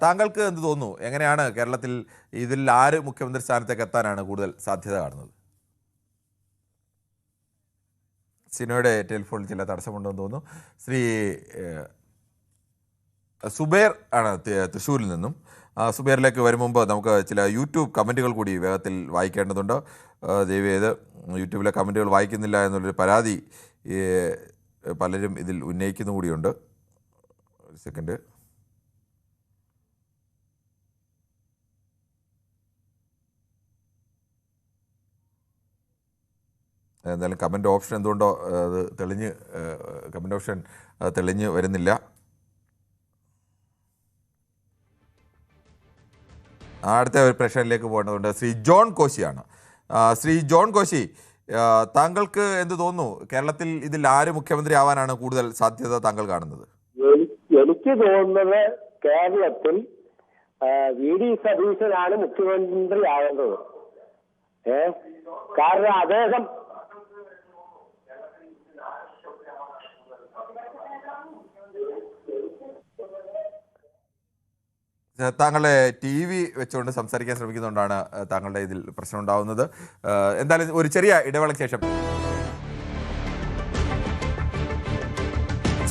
താങ്കൾക്ക് എന്ത് തോന്നുന്നു? എങ്ങനെയാണ് കേരളത്തിൽ ഇതിൽ ആര് മുഖ്യമന്ത്രി സ്ഥാനത്തേക്ക് എത്താനാണ് കൂടുതൽ സാധ്യത കാണുന്നത്? സിനോയുടെ ടെലിഫോണിൽ ചില തടസ്സമുണ്ടെന്ന് തോന്നുന്നു. ശ്രീ സുബേർ ആണ് തൃശ്ശൂരിൽ നിന്നും. സുബേറിലേക്ക് വരും മുമ്പ് നമുക്ക് ചില യൂട്യൂബ് കമൻറ്റുകൾ കൂടി വേഗത്തിൽ വായിക്കേണ്ടതുണ്ട്. ദയവ് ചെയ്ത് യൂട്യൂബിലെ കമൻറ്റുകൾ വായിക്കുന്നില്ല എന്നുള്ളൊരു പരാതി പലരും ഇതിൽ ഉന്നയിക്കുന്നു കൂടിയുണ്ട്. ഒരു സെക്കൻഡ്. എന്തായാലും കമൻറ്റ് ഓപ്ഷൻ എന്തുകൊണ്ടോ അത് കമൻറ്റ് ഓപ്ഷൻ തെളിഞ്ഞ് വരുന്നില്ല. അടുത്ത ഒരു പ്രശ്നത്തിലേക്ക് പോകേണ്ടതുണ്ട്. ശ്രീ ജോൺ കോശിയാണ്. ശ്രീ ജോൺ കോശി, താങ്കൾക്ക് എന്ത് തോന്നുന്നു? കേരളത്തിൽ ഇതിൽ ആര് മുഖ്യമന്ത്രി ആവാനാണ് കൂടുതൽ സാധ്യത താങ്കൾ കാണുന്നത്? എനിക്ക് തോന്നുന്നത് കേരളത്തിൽ വി.ഡി. സതീശനാണ് മുഖ്യമന്ത്രി ആവേണ്ടത്. കാരണം അദ്ദേഹം താങ്കളെ ടി വി വെച്ചുകൊണ്ട് സംസാരിക്കാൻ ശ്രമിക്കുന്നതുകൊണ്ടാണ് താങ്കളുടെ ഇതിൽ പ്രശ്നം ഉണ്ടാവുന്നത്. എന്തായാലും ഒരു ചെറിയ ഇടവേളയ്ക്ക് ശേഷം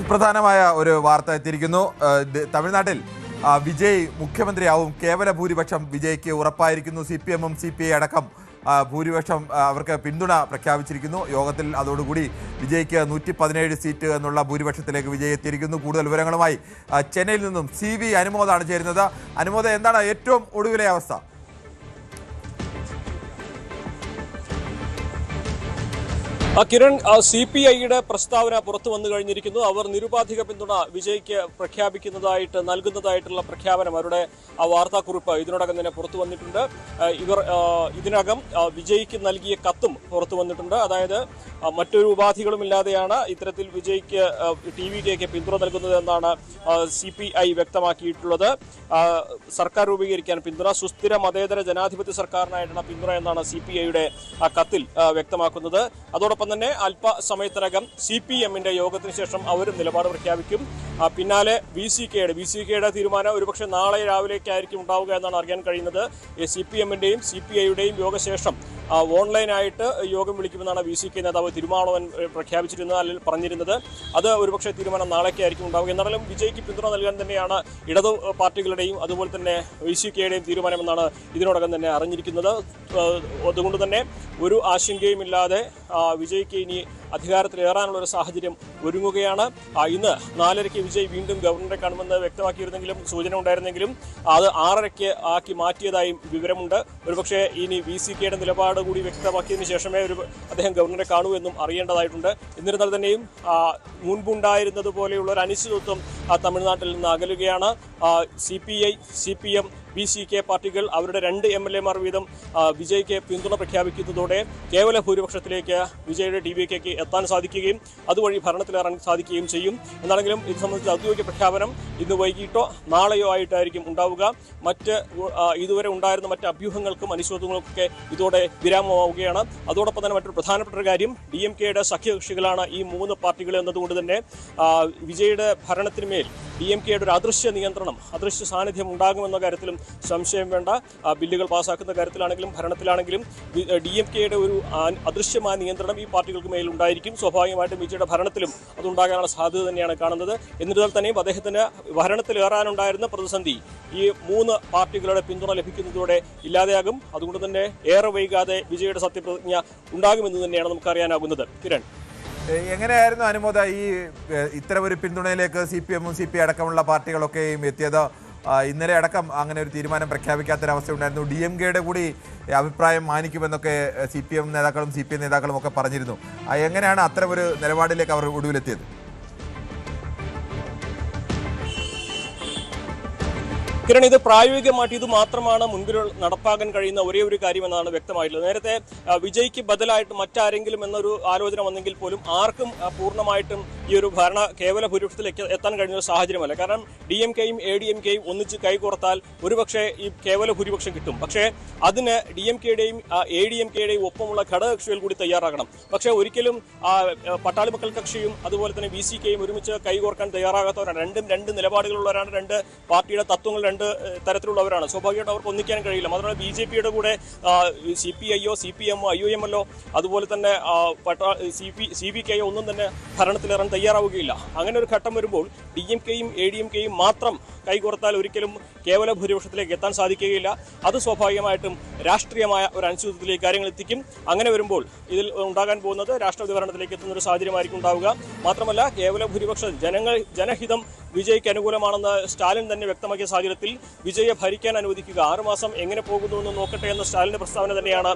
സുപ്രധാനമായ ഒരു വാർത്ത എത്തിയിരിക്കുന്നു. തമിഴ്നാട്ടിൽ വിജയ് മുഖ്യമന്ത്രരിയാവും. കേവല ഭൂരിപക്ഷം വിജയ്ക്ക് ഉറപ്പായിരിക്കുന്നു. CPM-ഉം CPI അടക്കം ഭൂരിപക്ഷം അവർക്ക് പിന്തുണ പ്രഖ്യാപിച്ചിരിക്കുന്നു. യോഗത്തിൽ അതോടുകൂടി വിജയ്ക്ക് 117 സീറ്റ് എന്നുള്ള ഭൂരിപക്ഷത്തിലേക്ക് വിജയ് എത്തിയിരിക്കുന്നു. കൂടുതൽ വിവരങ്ങളുമായി ചെന്നൈയിൽ നിന്നും CV അനുമോദാണ് ചേരുന്നത്. അനുമോദ, എന്താണ് ഏറ്റവും ഒടുവിലെ അവസ്ഥ? കിരൺ, CPI-യുടെ പ്രസ്താവന പുറത്തു വന്നു കഴിഞ്ഞിരിക്കുന്നു. അവർ നിരുപാധിക പിന്തുണ വിജയ്ക്ക് നൽകുന്നതായിട്ടുള്ള പ്രഖ്യാപനം, അവരുടെ വാർത്താക്കുറിപ്പ് ഇതിനോടകം തന്നെ പുറത്തു വന്നിട്ടുണ്ട്. ഇവർ ഇതിനകം വിജയ്ക്ക് നൽകിയ കത്തും പുറത്തു വന്നിട്ടുണ്ട്. അതായത് മറ്റൊരു ഉപാധികളുമില്ലാതെയാണ് ഇത്തരത്തിൽ വിജയ്ക്ക് TVK പിന്തുണ നൽകുന്നതെന്നാണ് CPI വ്യക്തമാക്കിയിട്ടുള്ളത്. സർക്കാർ രൂപീകരിക്കാൻ പിന്തുണ, സുസ്ഥിര മതേതര ജനാധിപത്യ സർക്കാരിനായിട്ടുള്ള പിന്തുണ എന്നാണ് CPI-യുടെ കത്തിൽ വ്യക്തമാക്കുന്നത്. അതോടൊപ്പം തന്നെ അല്പസമയത്തിനകം CPM-ന്റെ യോഗത്തിന് ശേഷം അവരും നിലപാട് പ്രഖ്യാപിക്കും. പിന്നാലെ VCK-യുടെ തീരുമാനം ഒരുപക്ഷെ നാളെ രാവിലേക്കായിരിക്കും ഉണ്ടാവുക എന്നാണ് അറിയാൻ കഴിയുന്നത്. CPM-ന്റെയും CPI-യുടെയും യോഗശേഷം ഓൺലൈനായിട്ട് യോഗം വിളിക്കുമെന്നാണ് VCK നേതാവ് തിരുമാവളവൻ പ്രഖ്യാപിച്ചിരുന്നത്, അല്ലെങ്കിൽ പറഞ്ഞിരുന്നത്. അത് ഒരുപക്ഷെ തീരുമാനം നാളേക്കായിരിക്കും ഉണ്ടാവുക. എന്നാലും വിജയ്ക്ക് പിന്തുണ നൽകാൻ തന്നെയാണ് ഇടതു പാർട്ടികളുടെയും അതുപോലെ തന്നെ VCK-യുടെയും തീരുമാനമെന്നാണ് ഇതിനോടകം തന്നെ അറിഞ്ഞിരിക്കുന്നത്. അതുകൊണ്ട് തന്നെ ഒരു ആശങ്കയുമില്ലാതെ വിജയ്ക്ക് ഇനി അധികാരത്തിലേറാനുള്ളൊരു സാഹചര്യം ഒരുങ്ങുകയാണ്. ഇന്ന് 4:30 വിജയ് വീണ്ടും ഗവർണറെ കാണുമെന്ന് വ്യക്തമാക്കിയിരുന്നെങ്കിലും, സൂചന ഉണ്ടായിരുന്നെങ്കിലും അത് 6:30 ആക്കി മാറ്റിയതായും വിവരമുണ്ട്. ഒരുപക്ഷെ ഇനി VCK-യുടെ നിലപാട് കൂടി വ്യക്തമാക്കിയതിനു ശേഷമേ അദ്ദേഹം ഗവർണറെ കാണൂ എന്നും അറിയേണ്ടതായിട്ടുണ്ട്. എന്നിരുന്നാൽ തന്നെയും മുൻപുണ്ടായിരുന്നത് പോലെയുള്ള ഒരു അനിശ്ചിതത്വം തമിഴ്നാട്ടിൽ നിന്ന് അകലുകയാണ്. CPI, CPM, VCK പാർട്ടികൾ അവരുടെ 2 MLA-മാർ വീതം വിജയ്ക്ക് പിന്തുണ പ്രഖ്യാപിക്കുന്നതോടെ കേവല ഭൂരിപക്ഷത്തിലേക്ക് വിജയുടെ TVK-ക്ക് എത്താൻ സാധിക്കുകയും അതുവഴി ഭരണത്തിലേറാൻ സാധിക്കുകയും ചെയ്യും. എന്നാണെങ്കിലും ഇത് സംബന്ധിച്ച് ഔദ്യോഗിക പ്രഖ്യാപനം ഇന്ന് വൈകിട്ടോ നാളെയോ ആയിട്ടായിരിക്കും ഉണ്ടാവുക. ഇതുവരെ ഉണ്ടായിരുന്ന മറ്റ് അഭ്യൂഹങ്ങൾക്കും അനിശ്ചിതത്വങ്ങൾക്കൊക്കെ ഇതോടെ വിരാമമാവുകയാണ്. അതോടൊപ്പം തന്നെ മറ്റൊരു പ്രധാനപ്പെട്ട ഒരു കാര്യം, DMK-യുടെ സഖ്യകക്ഷികളാണ് ഈ 3 പാർട്ടികൾ എന്നതുകൊണ്ട് തന്നെ വിജയുടെ ഭരണത്തിന്മേൽ DMK-യുടെ ഒരു അദൃശ്യ സാന്നിധ്യം ഉണ്ടാകുമെന്ന കാര്യത്തിലും സംശയം വേണ്ട. ബില്ലുകൾ പാസ്സാക്കുന്ന കാര്യത്തിലാണെങ്കിലും ഭരണത്തിലാണെങ്കിലും DMK-യുടെ ഒരു അദൃശ്യമായ നിയന്ത്രണം ഈ പാർട്ടികൾക്ക് മേൽ ഉണ്ടായിരിക്കും. സ്വാഭാവികമായിട്ടും വിജയുടെ ഭരണത്തിലും അതുണ്ടാകാനുള്ള സാധ്യത തന്നെയാണ് കാണുന്നത്. എന്നിരുന്നാൽ തന്നെയും അദ്ദേഹത്തിന് ഭരണത്തിലേറാനുണ്ടായിരുന്ന പ്രതിസന്ധി ഈ 3 പാർട്ടികളുടെ പിന്തുണ ലഭിക്കുന്നതോടെ ഇല്ലാതെയാകും. അതുകൊണ്ട് തന്നെ ഏറെ വൈകാതെ വിജയുടെ സത്യപ്രതിജ്ഞ ഉണ്ടാകുമെന്ന് തന്നെയാണ് നമുക്ക് അറിയാനാകുന്നത്. കിരൺ, എങ്ങനെയായിരുന്നു അനുമോദ ഈ ഇത്തരമൊരു പിന്തുണയിലേക്ക് CPM-ഉം CPI അടക്കമുള്ള പാർട്ടികളൊക്കെയും എത്തിയത്? ഇന്നലെ അടക്കം അങ്ങനെ ഒരു തീരുമാനം പ്രഖ്യാപിക്കാത്തൊരവസ്ഥ ഉണ്ടായിരുന്നു. DMK-യുടെ കൂടി അഭിപ്രായം മാനിക്കുമെന്നൊക്കെ CPM നേതാക്കളും CPI നേതാക്കളും ഒക്കെ പറഞ്ഞിരുന്നു. എങ്ങനെയാണ് അത്തരമൊരു നിലപാടിലേക്ക് അവർ ഒടുവിലെത്തിയത്? കിരൺ, ഇത് പ്രായോഗികമായിട്ട് ഇത് മാത്രമാണ് മുൻപിൽ നടപ്പാക്കാൻ കഴിയുന്ന ഒരേ ഒരു കാര്യമെന്നാണ് വ്യക്തമായിട്ടുള്ളത്. നേരത്തെ വിജയ്ക്ക് ബദലായിട്ട് മറ്റാരെങ്കിലും എന്നൊരു ആലോചന വന്നെങ്കിൽ പോലും ആർക്കും പൂർണ്ണമായിട്ടും ഈ ഒരു കേവല ഭൂരിപക്ഷത്തിലേക്ക് എത്താൻ കഴിയുന്ന ഒരു സാഹചര്യമല്ല. കാരണം DMKയും ADMKയും ഒന്നിച്ച് കൈകോർത്താൽ ഒരുപക്ഷെ ഈ കേവല ഭൂരിപക്ഷം കിട്ടും. പക്ഷേ അതിന് DMKയുടെയും ADMKയുടെയും ഒപ്പമുള്ള ഘടകകക്ഷികൾ കൂടി തയ്യാറാകണം. പക്ഷേ ഒരിക്കലും പട്ടാളി മക്കൾ കക്ഷിയും അതുപോലെ തന്നെ VCKയും ഒരുമിച്ച് കൈകോർക്കാൻ തയ്യാറാകാത്തവരാണ്. രണ്ടും രണ്ട് നിലപാടുകളുള്ളവരാണ്. രണ്ട് പാർട്ടിയുടെ തത്വങ്ങൾ രണ്ട് തരത്തിലുള്ളവരാണ്. സ്വാഭാവികമായിട്ട് അവർക്ക് ഒന്നിക്കാൻ കഴിയില്ല. മാത്രമല്ല BJPയുടെ കൂടെ CPIയോ CPMോ IOMLോ അതുപോലെ തന്നെ CPKയോ ഒന്നും തന്നെ ഭരണത്തിലേറാൻ തയ്യാറാവുകയില്ല. അങ്ങനെ ഒരു ഘട്ടം വരുമ്പോൾ DMKയും ADMKയും മാത്രം കൈകോർത്താൽ ഒരിക്കലും കേവല ഭൂരിപക്ഷത്തിലേക്ക് എത്താൻ സാധിക്കുകയില്ല. അത് സ്വാഭാവികമായിട്ടും രാഷ്ട്രീയമായ ഒരു അനിശ്ചിതത്വത്തിലേക്ക് കാര്യങ്ങൾ എത്തിക്കും. അങ്ങനെ വരുമ്പോൾ ഇതിൽ ഉണ്ടാകാൻ പോകുന്നത് രാഷ്ട്രപതി ഭരണത്തിലേക്ക് എത്തുന്ന ഒരു സാഹചര്യമായിരിക്കും ഉണ്ടാവുക. മാത്രമല്ല കേവല ഭൂരിപക്ഷം ജനഹിതം വിജയ്ക്ക് അനുകൂലമാണെന്ന് സ്റ്റാലിൻ തന്നെ വ്യക്തമാക്കിയ സാഹചര്യത്തിൽ വിജയെ ഭരിക്കാൻ അനുവദിക്കുക, 6 മാസം എങ്ങനെ പോകുന്നു എന്ന് നോക്കട്ടെ എന്ന സ്റ്റാലിന്റെ പ്രസ്താവന തന്നെയാണ്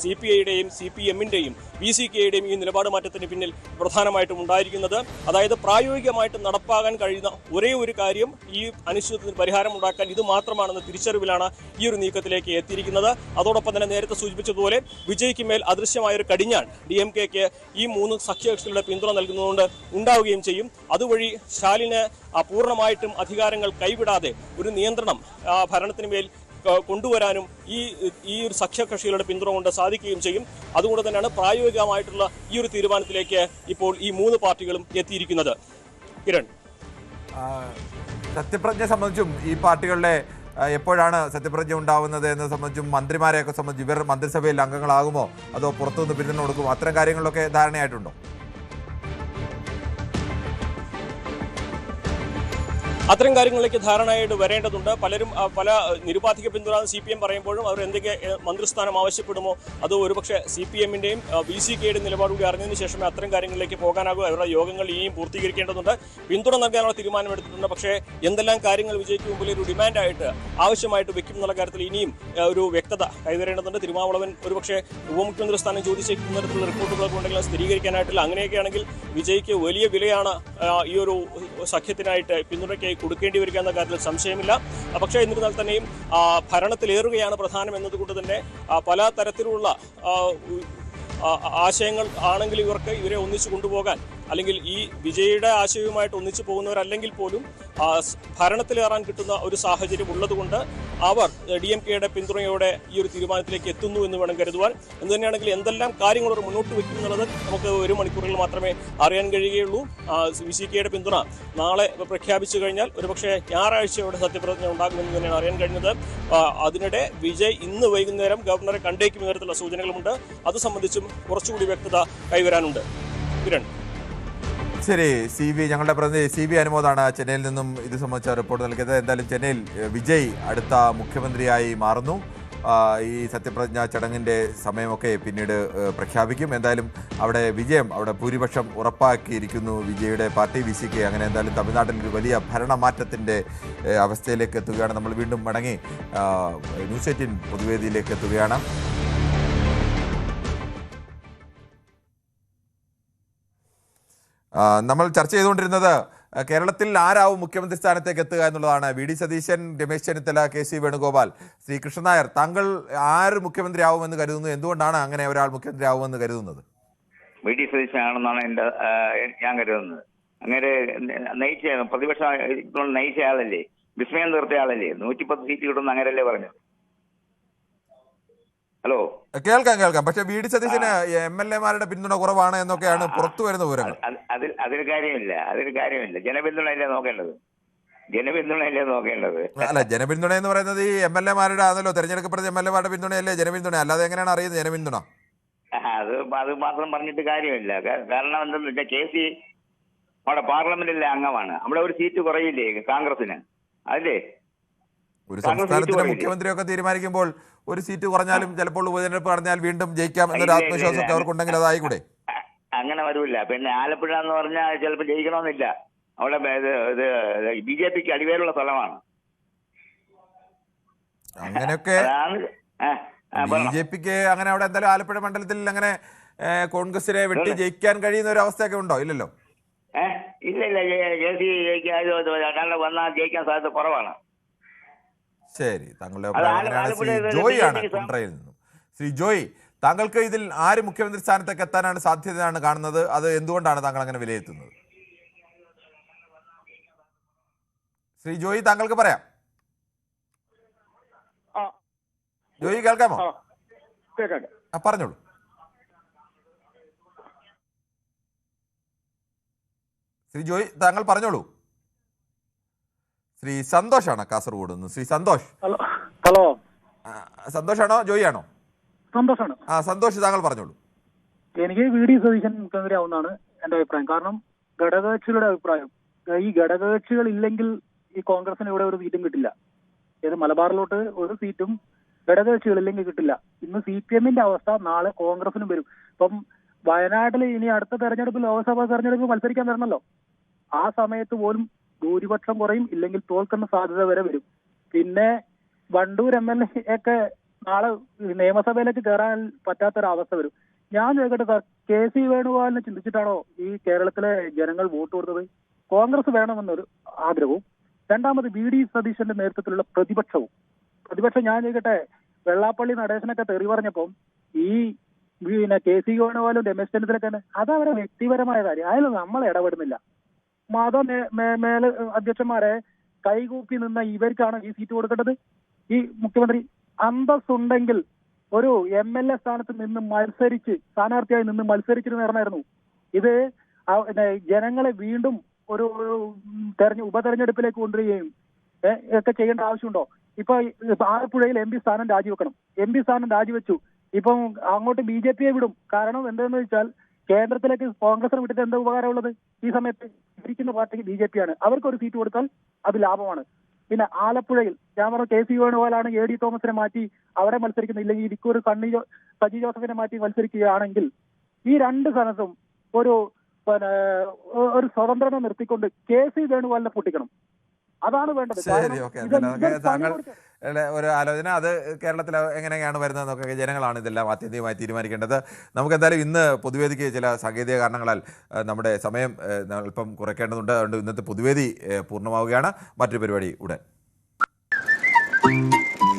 CPIയുടെയും CPMന്റെയും VCKയുടെയും ഈ നിലപാട് മാറ്റത്തിന് പിന്നിൽ പ്രധാനമായിട്ടും ഉണ്ടായിരിക്കുന്നത്. അതായത് പ്രായോഗികമായിട്ട് നടപ്പാകാൻ കഴിയുന്ന ഒരേ ഒരു കാര്യം ഈ അനിശ്ചിതത്വത്തിന് പരിഹാരം ഉണ്ടാക്കാൻ ഇത് മാത്രമാണെന്ന തിരിച്ചറിവിലാണ് ഈ ഒരു നീക്കത്തിലേക്ക് എത്തിയിരിക്കുന്നത്. അതോടൊപ്പം തന്നെ നേരത്തെ സൂചിപ്പിച്ചതുപോലെ വിജയ്ക്ക് മേൽ അദൃശ്യമായ ഒരു കടിഞ്ഞാൺ DMKക്ക് ഈ 3 സഖ്യകക്ഷികളുടെ പിന്തുണ നൽകുന്നതുകൊണ്ട് ഉണ്ടാവുകയും ചെയ്യും. അതുവഴി സ്റ്റാലിന് പൂർണ്ണമായിട്ടും അധികാരങ്ങൾ കൈവിടാതെ ഒരു നിയന്ത്രണം ഭരണത്തിന് മേൽ കൊണ്ടുവരാനും ഈ ഒരു സഖ്യകക്ഷികളുടെ പിന്തുണ കൊണ്ട് സാധിക്കുകയും ചെയ്യും. അതുകൊണ്ട് തന്നെയാണ് പ്രായോഗികമായിട്ടുള്ള ഈ ഒരു തീരുമാനത്തിലേക്ക് ഇപ്പോൾ ഈ 3 പാർട്ടികളും എത്തിയിരിക്കുന്നത്. കിരൺ, സത്യപ്രതിജ്ഞ സംബന്ധിച്ചും ഈ പാർട്ടികളുടെ എപ്പോഴാണ് സത്യപ്രതിജ്ഞ ഉണ്ടാവുന്നത് എന്നത് സംബന്ധിച്ചും മന്ത്രിമാരെയൊക്കെ സംബന്ധിച്ച് ഇവർ മന്ത്രിസഭയിൽ അംഗങ്ങളാകുമോ അതോ പുറത്തുനിന്ന് പിന്തുണ കൊടുക്കുമോ, അത്തരം കാര്യങ്ങളിലൊക്കെ ധാരണയായിട്ടുണ്ടോ? അത്തരം കാര്യങ്ങളിലേക്ക് ധാരണയായിട്ട് വരേണ്ടതുണ്ട്. പല നിരുപാധിക പിന്തുണ CPM പറയുമ്പോഴും അവർ എന്തൊക്കെ മന്ത്രിസ്ഥാനം ആവശ്യപ്പെടുമോ അതോ ഒരുപക്ഷെ CPMന്റെയും VCKയുടെയും നിലപാടുകൂടി അറിഞ്ഞതിന് ശേഷമേ അത്തരം കാര്യങ്ങളിലേക്ക് പോകാനാകൂ. അവരുടെ യോഗങ്ങൾ ഇനിയും പൂർത്തീകരിക്കേണ്ടതുണ്ട്. പിന്തുണ നൽകാനുള്ള തീരുമാനമെടുത്തിട്ടുണ്ട്. പക്ഷേ എന്തെല്ലാം കാര്യങ്ങൾ വിജയ്ക്ക് മുമ്പിൽ ഒരു ഡിമാൻഡായിട്ട് ആവശ്യമായിട്ട് വെക്കും എന്നുള്ള കാര്യത്തിൽ ഇനിയും ഒരു വ്യക്തത കൈവരേണ്ടതുണ്ട്. തിരുമാവളവൻ ഒരുപക്ഷെ ഉപമുഖ്യമന്ത്രി സ്ഥാനം ചോദിച്ചേക്കുന്ന തരത്തിലുള്ള റിപ്പോർട്ടുകളൊക്കെ ഉണ്ടെങ്കിൽ സ്ഥിരീകരിക്കാനായിട്ടില്ല. അങ്ങനെയൊക്കെയാണെങ്കിൽ വിജയ്ക്ക് വലിയ വിലയാണ് ഈ ഒരു സഖ്യത്തിനായിട്ട് പിന്തുണയ്ക്ക് കൊടുക്കേണ്ടി വരിക എന്ന കാര്യത്തിൽ സംശയമില്ല. പക്ഷേ എന്നിരുന്നാൽ തന്നെയും ഭരണത്തിലേറുകയാണ് പ്രധാനം എന്നതുകൊണ്ട് തന്നെ പല തരത്തിലുള്ള ആശയങ്ങൾ ആണെങ്കിൽ ഇവരെ ഒന്നിച്ചു കൊണ്ടുപോകാൻ അല്ലെങ്കിൽ ഈ വിജയുടെ ആശയവുമായിട്ട് ഒന്നിച്ചു പോകുന്നവരല്ലെങ്കിൽ പോലും ഭരണത്തിലേറാൻ കിട്ടുന്ന ഒരു സാഹചര്യം ഉള്ളതുകൊണ്ട് അവർ DMKയുടെ പിന്തുണയോടെ ഈ ഒരു തീരുമാനത്തിലേക്ക് എത്തുന്നു എന്ന് വേണം കരുതുവാൻ. എന്ന് തന്നെയാണെങ്കിൽ എന്തെല്ലാം കാര്യങ്ങൾ അവർ മുന്നോട്ട് വയ്ക്കും എന്നുള്ളത് നമുക്ക് 1 മണിക്കൂറിൽ മാത്രമേ അറിയാൻ കഴിയുകയുള്ളൂ. VCKയുടെ പിന്തുണ നാളെ പ്രഖ്യാപിച്ചു കഴിഞ്ഞാൽ ഒരുപക്ഷെ ഞായറാഴ്ചയോടെ സത്യപ്രതിജ്ഞ ഉണ്ടാകുമെന്ന് തന്നെയാണ് അറിയാൻ കഴിഞ്ഞത്. അതിനിടെ വിജയ് ഇന്ന് വൈകുന്നേരം ഗവർണറെ കണ്ടേക്കും തരത്തിലുള്ള സൂചനകളുമുണ്ട്. അത് സംബന്ധിച്ചും കുറച്ചുകൂടി വ്യക്തത കൈവരാനുണ്ട്. കിരൺ, ശരി. ഞങ്ങളുടെ പ്രതിനിധി CB അനുമോദാണ് ചെന്നൈയിൽ നിന്നും ഇത് സംബന്ധിച്ച റിപ്പോർട്ട് നൽകിയത്. എന്തായാലും ചെന്നൈയിൽ വിജയ് അടുത്ത മുഖ്യമന്ത്രിയായി മാറുന്നു. ഈ സത്യപ്രതിജ്ഞാ ചടങ്ങിൻ്റെ സമയമൊക്കെ പിന്നീട് പ്രഖ്യാപിക്കും. എന്തായാലും അവിടെ ഭൂരിപക്ഷം ഉറപ്പാക്കിയിരിക്കുന്നു വിജയുടെ പാർട്ടി VCK. അങ്ങനെ എന്തായാലും തമിഴ്നാട്ടിൽ ഒരു വലിയ ഭരണമാറ്റത്തിൻ്റെ അവസ്ഥയിലേക്ക് എത്തുകയാണ്. നമ്മൾ വീണ്ടും മടങ്ങി ന്യൂസ് 18 പൊതുവേദിയിലേക്ക് എത്തുകയാണ്. നമ്മൾ ചർച്ച ചെയ്തുകൊണ്ടിരുന്നത് കേരളത്തിൽ ആരാവും മുഖ്യമന്ത്രി സ്ഥാനത്തേക്ക് എത്തുക എന്നുള്ളതാണ്. VD Satheesan, Ramesh Chennithala, KC Venugopal, Shri Krishnan Nair. താങ്കൾ ആര് മുഖ്യമന്ത്രി ആവുമെന്ന് കരുതുന്നു? എന്തുകൊണ്ടാണ് അങ്ങനെ ഒരാൾ മുഖ്യമന്ത്രി ആവുമെന്ന് കരുതുന്നത്? VD സതീശനാണെന്നാണ് ഞാൻ കരുതുന്നത്. അങ്ങനെ പ്രതിപക്ഷം നയിച്ച ആളല്ലേ, വിസ്മയം തീർത്ത ആളല്ലേ, 110 സീറ്റ് കിട്ടുമെന്ന് അങ്ങനെയല്ലേ പറഞ്ഞത്. ഹലോ, കേൾക്കാം. പക്ഷെ VD സതീശന് MLA-മാരുടെ പിന്തുണ കുറവാണ് എന്നൊക്കെയാണ് പുറത്തു വരുന്ന വിവരങ്ങൾ. അതിന് കാര്യമില്ല. ജനപിന്തുണയല്ലേ നോക്കേണ്ടത്. അല്ല, ജനപിന്തുണ എന്ന് പറയുന്നത് ഈ MLA-മാരുടെ ആണല്ലോ, തെരഞ്ഞെടുക്കപ്പെടുന്ന MLA-മാരുടെ പിന്തുണയല്ലേ ജനപിന്തുണ. അല്ലാതെ എങ്ങനെയാണ് അറിയുന്നത് ജനപിന്തുണ? അത് മാത്രം പറഞ്ഞിട്ട് കാര്യമില്ല. കാരണം എന്താണെന്ന് വെച്ചാൽ KC അവിടെ പാർലമെന്റിലെ അംഗമാണ്. അവിടെ ഒരു സീറ്റ് കുറയില്ലേ കോൺഗ്രസിന്? അതല്ലേ, ഒരു സംസ്ഥാനത്തിന്റെ മുഖ്യമന്ത്രിയൊക്കെ തീരുമാനിക്കുമ്പോൾ ഒരു സീറ്റ് കുറഞ്ഞാലും ചിലപ്പോൾ ഉപതെരഞ്ഞെടുപ്പ് നടന്നാൽ വീണ്ടും ജയിക്കാം എന്നൊരു ആത്മവിശ്വാസമൊക്കെ അവർക്കുണ്ടെങ്കിൽ അതായിക്കൂടെ? അങ്ങനെ വരൂല്ല. പിന്നെ ആലപ്പുഴ എന്ന് പറഞ്ഞാൽ ചിലപ്പോൾ ജയിക്കണമെന്നില്ല. അവിടെ BJPക്ക് അടിവേറുള്ള സ്ഥലമാണ്. അങ്ങനെയൊക്കെ BJPക്ക് അങ്ങനെ അവിടെ എന്തായാലും ആലപ്പുഴ മണ്ഡലത്തിൽ അങ്ങനെ കോൺഗ്രസിനെ വെട്ടി ജയിക്കാൻ കഴിയുന്ന ഒരു അവസ്ഥയൊക്കെ ഉണ്ടോ? ഇല്ലല്ലോ. ഇല്ല. KC വന്നാൽ ജയിക്കാൻ സാധ്യത കുറവാണ്. ശരി, താങ്കളുടെ അത് അഭിപ്രായം അങ്ങനെയാണ്. ശ്രീ ആലപ്പുഴ ജോയി ആണ് BJP ക്ക് കുണ്ട്രയിൽ നിന്നും. ശ്രീ ജോയി, താങ്കൾക്ക് ഇതിൽ ആര് മുഖ്യമന്ത്രി സ്ഥാനത്തേക്ക് എത്താനാണ് സാധ്യതയാണ് കാണുന്നത്? അത് എന്തുകൊണ്ടാണ് താങ്കൾ അങ്ങനെ വിലയിരുത്തുന്നത്? ശ്രീ ജോയി, താങ്കൾക്ക് പറയാം. ജോയി കേൾക്കാമോ? പറഞ്ഞോളൂ. ശ്രീ ജോയി, താങ്കൾ പറഞ്ഞോളൂ. ശ്രീ സന്തോഷാണ് കാസർഗോഡ് നിന്ന്. ശ്രീ സന്തോഷ്. ഹലോ, സന്തോഷാണോ ജോയി ആണോ? സന്തോഷാണ്. സന്തോഷ്, താങ്കൾ പറഞ്ഞോളൂ. എനിക്ക് VD സതീശൻ മുഖ്യമന്ത്രി ആവുന്നതാണ് എന്റെ അഭിപ്രായം. കാരണം ഘടകകക്ഷികളുടെ അഭിപ്രായം, ഈ ഘടകകക്ഷികൾ ഇല്ലെങ്കിൽ ഈ കോൺഗ്രസിന് ഇവിടെ ഒരു സീറ്റും കിട്ടില്ല. ഏത് മലബാറിലോട്ട് ഒരു സീറ്റും ഘടകകക്ഷികൾ ഇല്ലെങ്കിൽ കിട്ടില്ല. ഇന്ന് CPM-ന്റെ അവസ്ഥ നാളെ കോൺഗ്രസിനും വരും. ഇപ്പം വയനാട്ടിൽ ഇനി അടുത്ത തെരഞ്ഞെടുപ്പ്, ലോക്സഭാ തെരഞ്ഞെടുപ്പ് മത്സരിക്കാൻ വരണമല്ലോ. ആ സമയത്ത് പോലും ഭൂരിപക്ഷം കുറയും, ഇല്ലെങ്കിൽ തോൽക്കുന്ന സാധ്യത വരെ വരും. പിന്നെ വണ്ടൂർ MLA ഒക്കെ നാളെ നിയമസഭയിലേക്ക് കയറാൻ പറ്റാത്തൊരവസ്ഥ വരും. ഞാൻ ചോദിക്കട്ടെ സാർ, KC വേണുഗോപാലിനെ ചിന്തിച്ചിട്ടാണോ ഈ കേരളത്തിലെ ജനങ്ങൾ വോട്ട് കൊടുത്തത്? കോൺഗ്രസ് വേണമെന്നൊരു ആഗ്രഹവും, രണ്ടാമത് VD സതീശന്റെ നേതൃത്വത്തിലുള്ള പ്രതിപക്ഷവും. പ്രതിപക്ഷം ഞാൻ ചോദിക്കട്ടെ, വെള്ളാപ്പള്ളി നടേശനൊക്കെ തെറി പറഞ്ഞപ്പം ഈ KC വേണുഗോപാലും രമേശ് ചെന്നിത്തലൊക്കെ തന്നെ അതവരെ വ്യക്തിപരമായ കാര്യം, അതിൽ നമ്മൾ ഇടപെടുന്നില്ല. മേലെ അധ്യക്ഷന്മാരെ കൈകൂപ്പി നിന്ന ഇവർക്കാണ് ഈ സീറ്റ് കൊടുക്കേണ്ടത്. ഈ മുഖ്യമന്ത്രി അന്തസ്സുണ്ടെങ്കിൽ ഒരു MLA സ്ഥാനത്ത് നിന്ന് മത്സരിച്ച്, സ്ഥാനാർത്ഥിയായി നിന്ന് മത്സരിച്ചിട്ട് നേടണമായിരുന്നു. ഇത് ജനങ്ങളെ വീണ്ടും ഒരു ഉപതെരഞ്ഞെടുപ്പിലേക്ക് കൊണ്ടുവരികയും ഒക്കെ ചെയ്യേണ്ട ആവശ്യമുണ്ടോ? ഇപ്പൊ ആലപ്പുഴയിൽ MP സ്ഥാനം രാജിവെക്കണം. MP സ്ഥാനം രാജിവെച്ചു. ഇപ്പം അങ്ങോട്ട് BJP-യെ വിടും. കാരണം എന്താണെന്ന് വെച്ചാൽ കേന്ദ്രത്തിലേക്ക് കോൺഗ്രസിനെ വിട്ടിട്ട് എന്താ ഉപകാരമുള്ളത്? ഈ സമയത്ത് ഇരിക്കുന്ന പാർട്ടിക്ക് BJP-യാണ്. അവർക്കൊരു സീറ്റ് കൊടുത്താൽ അത് ലാഭമാണ്. പിന്നെ ആലപ്പുഴയിൽ ഞാൻ പറഞ്ഞ KC വേണുഗോപാലാണ് AD തോമസിനെ മാറ്റി അവിടെ മത്സരിക്കുന്നത്, ഇല്ലെങ്കിൽ ഇരിക്കൊരു സജി ജോസഫിനെ മാറ്റി മത്സരിക്കുകയാണെങ്കിൽ ഈ രണ്ട് സ്ഥലത്തും ഒരു സ്വതന്ത്രനെ നിർത്തിക്കൊണ്ട് KC വേണുഗോപാലിനെ പൊട്ടിക്കണം. അതാണ് വേണ്ടത്. ശരി, ഓക്കെ. താങ്കൾ ഒരു ആലോചന, അത് കേരളത്തിൽ എങ്ങനെയാണ് വരുന്നതെന്നൊക്കെ ജനങ്ങളാണ് ഇതെല്ലാം ആത്യന്തികമായി തീരുമാനിക്കേണ്ടത്. നമുക്ക് എന്തായാലും ഇന്ന് പൊതുവേദിക്ക് ചില സാങ്കേതിക കാരണങ്ങളാൽ നമ്മുടെ സമയം അല്പം കുറയ്ക്കേണ്ടതുണ്ട്. അതുകൊണ്ട് ഇന്നത്തെ പൊതുവേദി പൂർണ്ണമാവുകയാണ്. മറ്റൊരു പരിപാടി ഉടൻ.